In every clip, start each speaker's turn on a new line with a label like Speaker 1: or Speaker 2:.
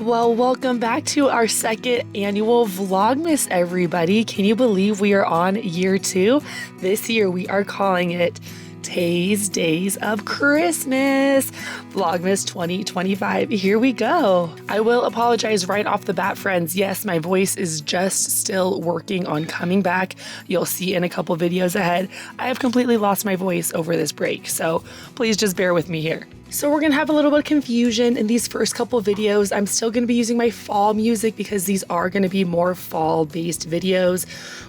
Speaker 1: Well, welcome back to our second annual Vlogmas, everybody. Can you believe we are on year 2? This year we are calling it Tay's Days of Christmas. Vlogmas 2025. Here we go. I will apologize right off the bat, friends. Yes, my voice is just still working on coming back. You'll see in a couple videos ahead. I have completely lost my voice over this break, so please just bear with me here. So we're gonna have a little bit of confusion in these first couple videos. I'm still gonna be using my fall music because these are gonna be more fall-based videos.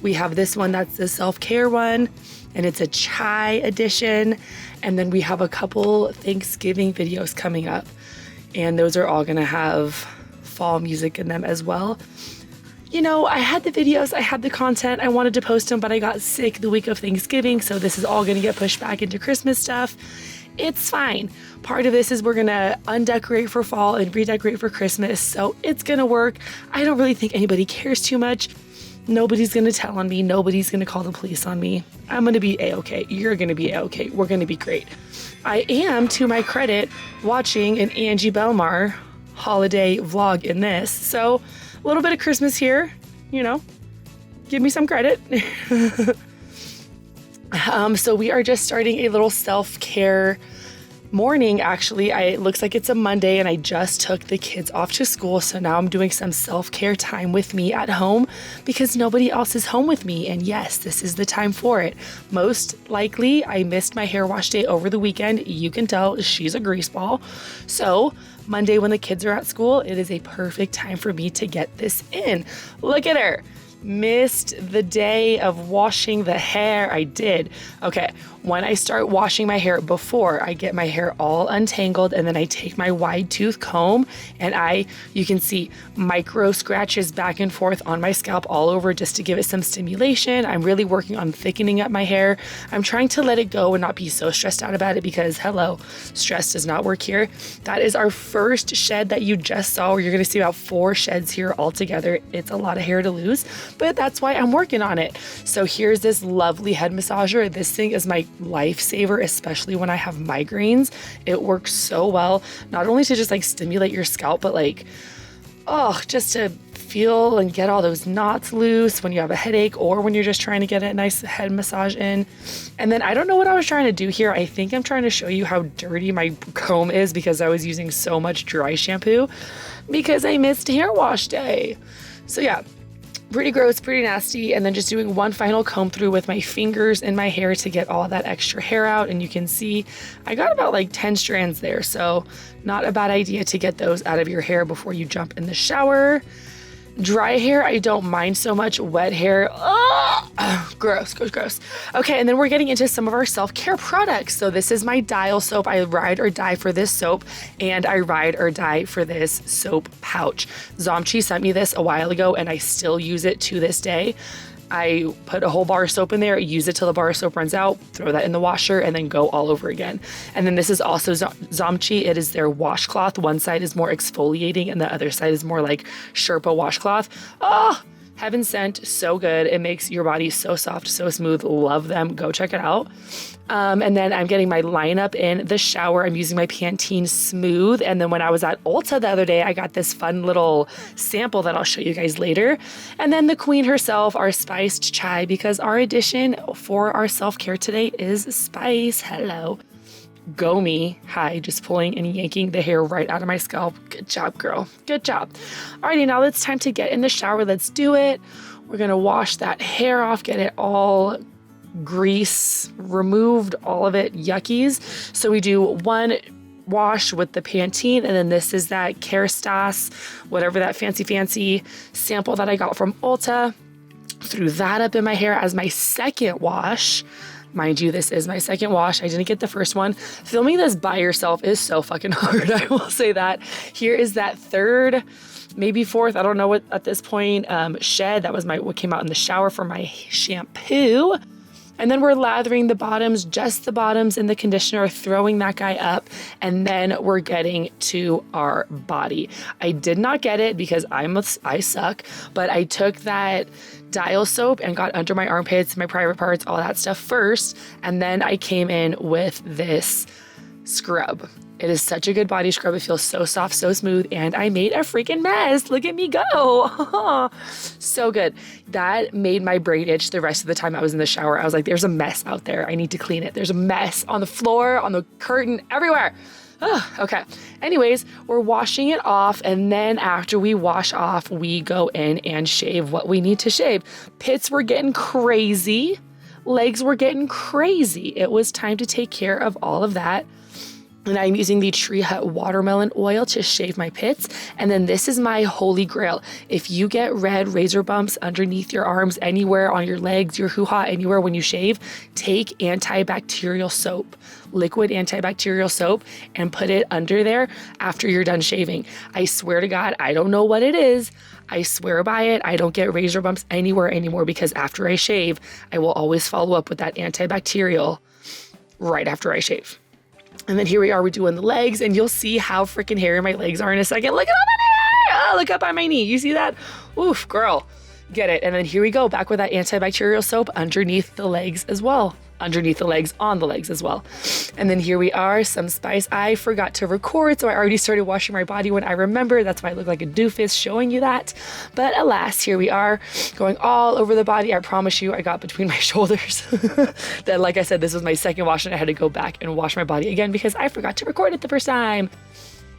Speaker 1: We have this one that's the self-care one, and it's a chai edition. And then we have a couple Thanksgiving videos coming up, and those are all gonna have fall music in them as well. You know, I had the videos, I had the content, I wanted to post them, but I got sick the week of Thanksgiving, so this is all gonna get pushed back into Christmas stuff. It's fine. Part of this is we're gonna undecorate for fall and redecorate for Christmas, so it's gonna work. I don't really think anybody cares too much. Nobody's gonna tell on me. Nobody's gonna call the police on me. I'm gonna be a-okay. You're gonna be a-okay. We're gonna be great. I am, to my credit, watching an Angie Bellemare holiday vlog in this, so a little bit of Christmas here, you know, give me some credit. So we are just starting a little self-care morning. Actually, it looks like it's a Monday and I just took the kids off to school. So now I'm doing some self-care time with me at home because nobody else is home with me. And yes, this is the time for it. Most likely I missed my hair wash day over the weekend. You can tell she's a grease ball. So Monday when the kids are at school, it is a perfect time for me to get this in. Look at her. Missed the day of washing the hair. I did. Okay, when I start washing my hair, before I get my hair all untangled, and then I take my wide tooth comb and you can see micro scratches back and forth on my scalp all over just to give it some stimulation. I'm really working on thickening up my hair. I'm trying to let it go and not be so stressed out about it because hello, stress does not work here. That is our first shed that you just saw, where you're gonna see about 4 sheds here all together. It's a lot of hair to lose, but that's why I'm working on it. So here's this lovely head massager. This thing is my lifesaver, especially when I have migraines. It works so well, not only to just like stimulate your scalp, but like, oh, just to feel and get all those knots loose when you have a headache or when you're just trying to get a nice head massage in. And then I don't know what I was trying to do here. I think I'm trying to show you how dirty my comb is because I was using so much dry shampoo because I missed hair wash day. So yeah, pretty gross, pretty nasty. And then just doing one final comb through with my fingers in my hair to get all that extra hair out. And you can see I got about like 10 strands there. So not a bad idea to get those out of your hair before you jump in the shower. Dry hair, I don't mind so much. Wet hair, gross. Okay, and then we're getting into some of our self-care products. So this is my Dial soap. I ride or die for this soap, and I ride or die for this soap pouch. Zomchi sent me this a while ago, and I still use it to this day. I put a whole bar of soap in there, use it till the bar of soap runs out, throw that in the washer, and then go all over again. And then this is also Zomchi. It is their washcloth. One side is more exfoliating and the other side is more like Sherpa washcloth. Oh, heaven sent, so good. It makes your body so soft, so smooth. Love them. Go check it out. And then I'm getting my lineup in the shower. I'm using my Pantene Smooth. And then when I was at Ulta the other day, I got this fun little sample that I'll show you guys later. And then the queen herself, our spiced chai, because our addition for our self-care today is spice. Hello. Go me. Hi, just pulling and yanking the hair right out of my scalp. Good job, girl. Good job. Alrighty, now it's time to get in the shower. Let's do it. We're gonna wash that hair off, get it all grease removed, all of it yuckies. So we do one wash with the Pantene, and then this is that Kerastase, whatever that fancy sample that I got from Ulta. Threw that up in my hair as my second wash. Mind you, this is my second wash. I didn't get the first one. Filming this by yourself is so fucking hard, I will say that. Here is that third, maybe fourth, I don't know what at this point, shed. That was what came out in the shower for my shampoo. And then we're lathering the bottoms, just the bottoms in the conditioner, throwing that guy up, and then we're getting to our body. I did not get it because I suck, but I took that Dial soap and got under my armpits, my private parts, all that stuff first, and then I came in with this scrub. It is such a good body scrub. It feels so soft, so smooth, and I made a freaking mess. Look at me go. So good. That made my brain itch the rest of the time I was in the shower. I was like, there's a mess out there. I need to clean it. There's a mess on the floor, on the curtain, everywhere. Okay. Anyways, we're washing it off, and then after we wash off, we go in and shave what we need to shave. Pits were getting crazy. Legs were getting crazy. It was time to take care of all of that. And I'm using the Tree Hut watermelon oil to shave my pits. And then this is my holy grail. If you get red razor bumps underneath your arms, anywhere on your legs, your hoo-ha, anywhere when you shave, take antibacterial soap, liquid antibacterial soap, and put it under there after you're done shaving. I swear to God, I don't know what it is. I swear by it. I don't get razor bumps anywhere anymore because after I shave, I will always follow up with that antibacterial right after I shave. And then here we are, we're doing the legs, and you'll see how freaking hairy my legs are in a second. Look at all that hair! Oh, look up on my knee. You see that? Oof, girl, get it. And then here we go, back with that antibacterial soap underneath the legs as well. Underneath the legs, on the legs as well. And then here we are, some spice. I forgot to record, so I already started washing my body when I remember. That's why I look like a doofus showing you that. But alas, here we are, going all over the body. I promise you, I got between my shoulders. Then, like I said, this was my second wash, and I had to go back and wash my body again because I forgot to record it the first time.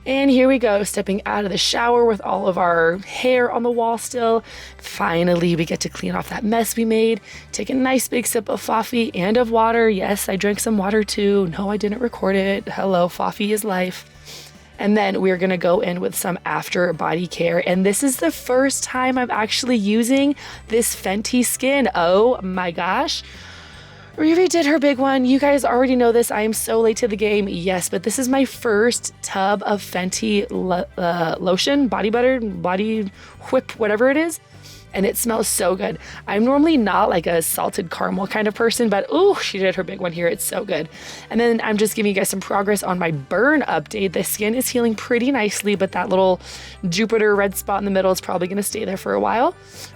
Speaker 1: And here we go, stepping out of the shower with all of our hair on the wall still. Finally, we get to clean off that mess we made. Take a nice big sip of Fafi and of water. Yes, I drank some water too. No, I didn't record it. Hello, Fafi is life. And then we're gonna go in with some after body care. And this is the first time I'm actually using this Fenty Skin. Oh my gosh. Riri did her big one. You guys already know this. I am so late to the game. Yes, but this is my first tub of Fenty lotion, body butter, body whip, whatever it is. And it smells so good. I'm normally not like a salted caramel kind of person, but ooh, she did her big one here. It's so good. And then I'm just giving you guys some progress on my burn update. The skin is healing pretty nicely, but that little Jupiter red spot in the middle is probably gonna stay there for a while.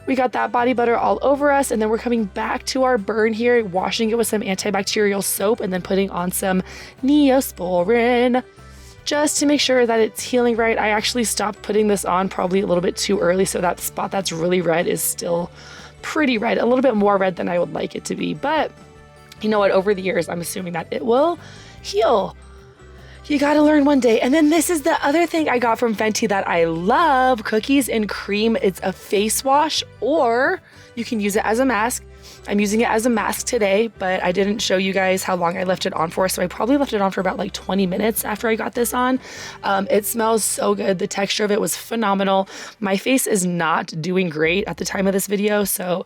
Speaker 1: We got that body butter all over us, and then we're coming back to our burn here, washing it with some antibacterial soap and then putting on some Neosporin, just to make sure that it's healing right. I actually stopped putting this on probably a little bit too early, so that spot that's really red is still pretty red, a little bit more red than I would like it to be. But you know what, over the years, I'm assuming that it will heal. You gotta learn one day. And then this is the other thing I got from Fenty that I love, Cookies and Cream. It's a face wash, or you can use it as a mask. I'm using it as a mask today, but I didn't show you guys how long I left it on for, so I probably left it on for about like 20 minutes after I got this on. It smells so good. The texture of it was phenomenal. My face is not doing great at the time of this video, so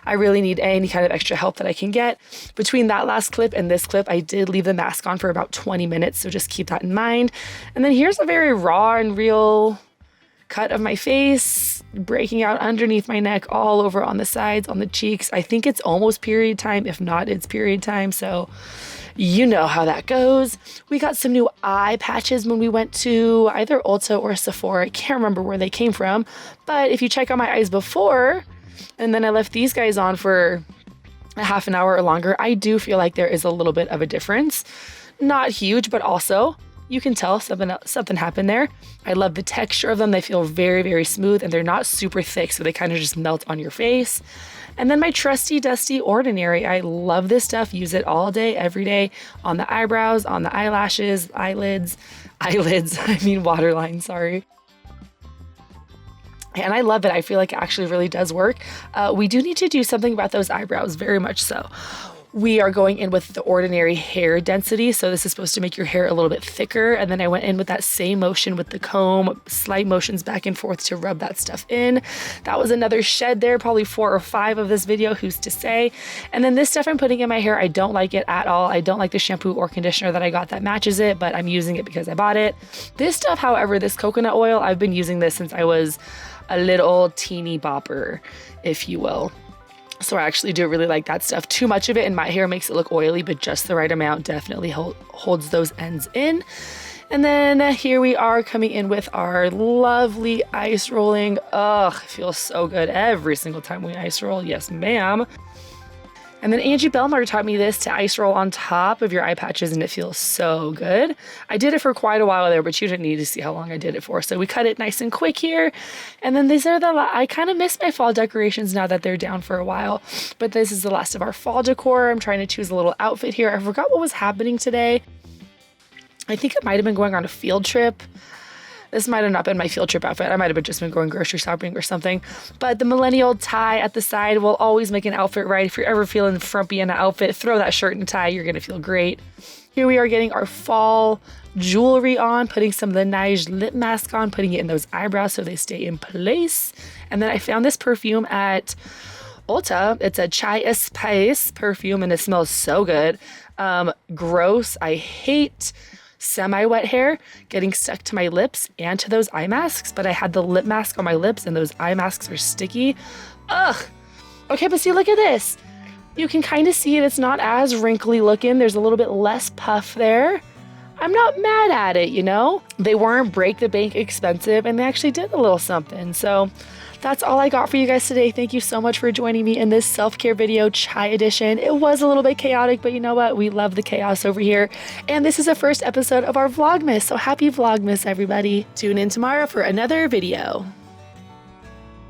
Speaker 1: I really need any kind of extra help that I can get. Between that last clip and this clip, I did leave the mask on for about 20 minutes, so just keep that in mind. And then here's a very raw and real cut of my face, breaking out underneath my neck, all over on the sides, on the cheeks. I think it's almost period time. If not, it's period time. So you know how that goes. We got some new eye patches when we went to either Ulta or Sephora. I can't remember where they came from. But if you check out my eyes before, and then I left these guys on for a half an hour or longer, I do feel like there is a little bit of a difference. Not huge, but also you can tell something happened there. I love the texture of them. They feel very, very smooth, and they're not super thick, so they kind of just melt on your face. And then my trusty dusty Ordinary. I love this stuff. Use it all day, every day, on the eyebrows, on the eyelashes, eyelids, I mean waterline, sorry. And I love it. I feel like it actually really does work. We do need to do something about those eyebrows, very much so. We are going in with the Ordinary hair density. So this is supposed to make your hair a little bit thicker. And then I went in with that same motion with the comb, slight motions back and forth to rub that stuff in. That was another shed there, probably 4 or 5 of this video, who's to say. And then this stuff I'm putting in my hair, I don't like it at all. I don't like the shampoo or conditioner that I got that matches it, but I'm using it because I bought it. This stuff, however, this coconut oil, I've been using this since I was a little teeny bopper, if you will. So I actually do really like that stuff. Too much of it in my hair makes it look oily, but just the right amount definitely holds those ends in. And then here we are coming in with our lovely ice rolling. Ugh, it feels so good every single time we ice roll. Yes, ma'am. And then Angie Bellemare taught me this to ice roll on top of your eye patches, and it feels so good. I did it for quite a while there, but you didn't need to see how long I did it for. So we cut it nice and quick here. And then these are I kind of miss my fall decorations now that they're down for a while, but this is the last of our fall decor. I'm trying to choose a little outfit here. I forgot what was happening today. I think it might have been going on a field trip. This might have not been my field trip outfit. I might have just been going grocery shopping or something. But the millennial tie at the side will always make an outfit right. If you're ever feeling frumpy in an outfit, throw that shirt and tie. You're going to feel great. Here we are getting our fall jewelry on, putting some of the Nige lip mask on, putting it in those eyebrows so they stay in place. And then I found this perfume at Ulta. It's a Chai Espace perfume, and it smells so good. Gross. I hate semi-wet hair getting stuck to my lips and to those eye masks, but I had the lip mask on my lips and those eye masks are sticky. Ugh. Okay, but see, look at this. You can kind of see it. It's not as wrinkly looking. There's a little bit less puff there. I'm not mad at it, you know? They weren't break the bank expensive, and they actually did a little something. So that's all I got for you guys today. Thank you so much for joining me in this self-care video, Chai edition. It was a little bit chaotic, but you know what? We love the chaos over here. And this is the first episode of our Vlogmas. So happy Vlogmas, everybody. Tune in tomorrow for another video.